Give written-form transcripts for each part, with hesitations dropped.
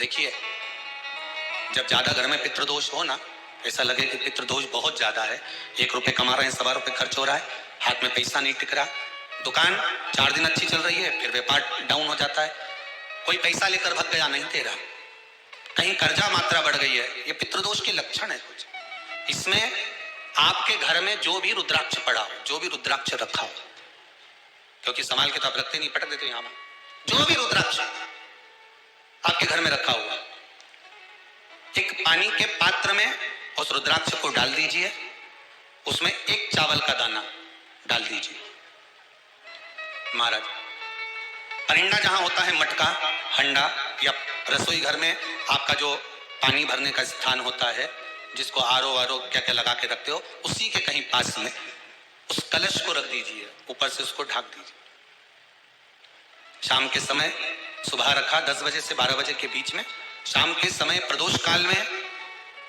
देखिए, जब ज्यादा घर में पितृदोष हो ना, ऐसा लगे कि पितृदोष बहुत ज्यादा है, 1 रुपए कमा रहे हैं, 1.25 रुपए खर्च हो रहा है, हाथ में पैसा नहीं टिक रहा, दुकान 4 दिन अच्छी चल रही है, फिर व्यापार डाउन हो जाता है, कोई पैसा लेकर भग गया, नहीं दे रहा, कहीं कर्जा मात्रा बढ़ गई है, ये पितृदोष के लक्षण है कुछ। इसमें आपके घर में जो भी रुद्राक्ष पड़ा हो, जो भी रुद्राक्ष रखा हो, क्योंकि संभाल के तो आप रखते नहीं, पटक देते यहां, जो भी रुद्राक्ष आपके घर में रखा हुआ, एक पानी के पात्र में उस रुद्राक्ष को डाल दीजिए, उसमें 1 चावल का दाना डाल दीजिए। महाराज, परिंदा जहां होता है, मटका, हंडा या रसोई घर में आपका जो पानी भरने का स्थान होता है, जिसको आरो वारो क्या क्या लगा के रखते हो, उसी के कहीं पास में उस कलश को रख दीजिए, ऊपर से उसको ढक दीजिए। शाम के समय, सुबह रखा 10 बजे से 12 बजे के बीच में, शाम के समय प्रदोष काल में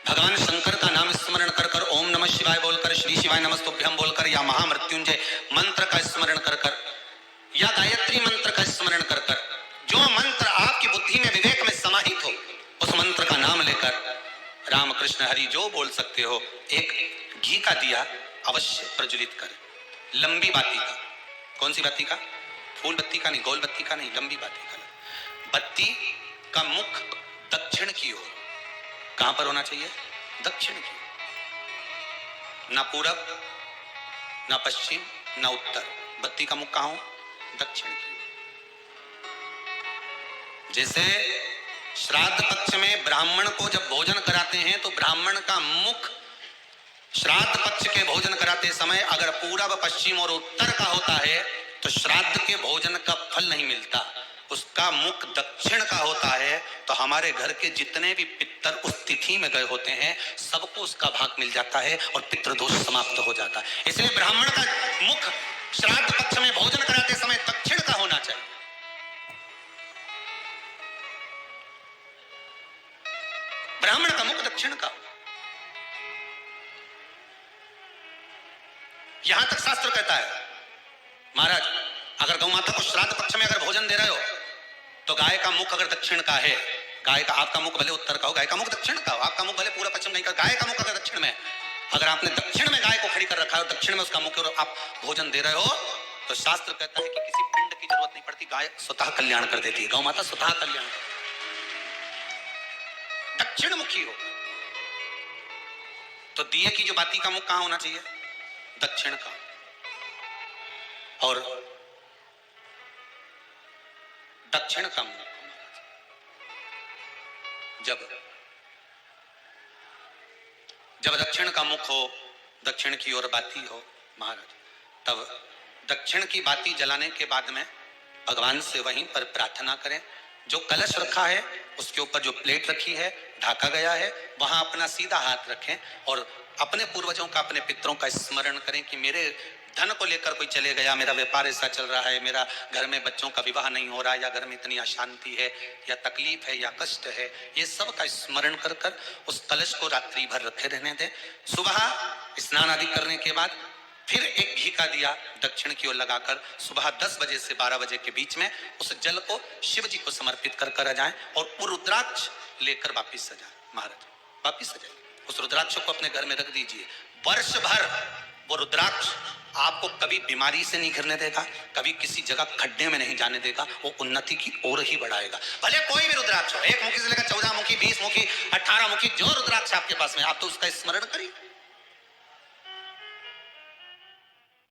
भगवान शंकर का नाम स्मरण कर कर, ओम नमः शिवाय बोलकर, श्री शिवाय नमस्तुभ्यं बोलकर, या महामृत्युंजय मंत्र का स्मरण कर कर, या गायत्री मंत्र का स्मरण कर कर, जो मंत्र आपकी बुद्धि में, विवेक में समाहित हो, उस मंत्र का नाम लेकर राम कृष्ण हरि जो बोल सकते हो, एक घी का दिया अवश्य प्रज्वलित करें, लंबी बाती का। कौन सी बाती का? फूल बत्ती का नहीं, गोल बत्ती का नहीं, लंबी बाती का। बत्ती का मुख दक्षिण की ओर, कहां पर होना चाहिए? दक्षिण की ओर, ना पूरब, ना पश्चिम, ना उत्तर, बत्ती का मुख कहां हो? दक्षिण की ओर। जैसे श्राद्ध पक्ष में ब्राह्मण को जब भोजन कराते हैं तो ब्राह्मण का मुख श्राद्ध पक्ष के भोजन कराते समय अगर पूरब, पश्चिम और उत्तर का होता है तो श्राद्ध के भोजन का फल नहीं मिलता, उसका मुख दक्षिण का होता है तो हमारे घर के जितने भी पितर उस तिथि में गए होते हैं सबको उसका भाग मिल जाता है और पितृदोष समाप्त हो जाता है। इसलिए ब्राह्मण का मुख श्राद्ध पक्ष में भोजन कराते समय दक्षिण का होना चाहिए। ब्राह्मण का मुख दक्षिण का। यहां तक शास्त्र कहता है, महाराज अगर गौ माता को श्राद्ध पक्ष में अगर भोजन दे रहे हो तो गाय का मुख अगर दक्षिण का है, गाय का, आपका मुख भले उत्तर का हो, गाय का मुख दक्षिण का हो, आपका मुख भले पूरा पश्चिम नहीं का, गाय का मुख अगर दक्षिण में, अगर आपने दक्षिण में गाय को खड़ी कर रखा है और दक्षिण में उसका मुख और आप भोजन दे रहे हो तो शास्त्र कहता है कि किसी पिंड की जरूरत नहीं पड़ती, गाय स्वतः कल्याण कर देती है, गौ माता स्वतः कल्याण। दक्षिण मुखी हो तो दिए की जो बाती का मुख कहां होना चाहिए? दक्षिण का। और दक्षिण का मुख जब दक्षिण का मुख हो, दक्षिण की ओर बाती हो महाराज, तब दक्षिण की बाती जलाने के बाद में भगवान से वहीं पर प्रार्थना करें। जो कलश रखा है उसके ऊपर जो प्लेट रखी है, ढका गया है, वहां अपना सीधा हाथ रखें और अपने पूर्वजों का, अपने पितरों का स्मरण करें कि मेरे धन को लेकर कोई चले गया, मेरा व्यापार ऐसा चल रहा है, मेरा घर में बच्चों का विवाह नहीं हो रहा है, या घर में इतनी अशांति है या तकलीफ है या कष्ट है, ये सब का स्मरण कर कर उस कलश को रात्रि भर रखे रहने दें। सुबह स्नान आदि करने के बाद फिर एक घी का दिया दक्षिण की ओर लगाकर सुबह 10 बजे से 12 बजे के बीच में उस जल को शिव जी को समर्पित कर कर आ जाएं और वो रुद्राक्ष लेकर वापिस सजाएं। महाराज वापिस सजाएं, उस रुद्राक्ष को अपने घर में रख दीजिए। वर्ष भर वो रुद्राक्ष आपको कभी बीमारी से नहीं घिरने देगा, कभी किसी जगह खड्डे में नहीं जाने देगा, वो उन्नति की ओर ही बढ़ाएगा। भले कोई भी रुद्राक्ष हो, 1 मुखी से लेकर 14 मुखी, 20 मुखी, 18 मुखी, जो रुद्राक्ष आपके पास में, आप तो उसका स्मरण करिए।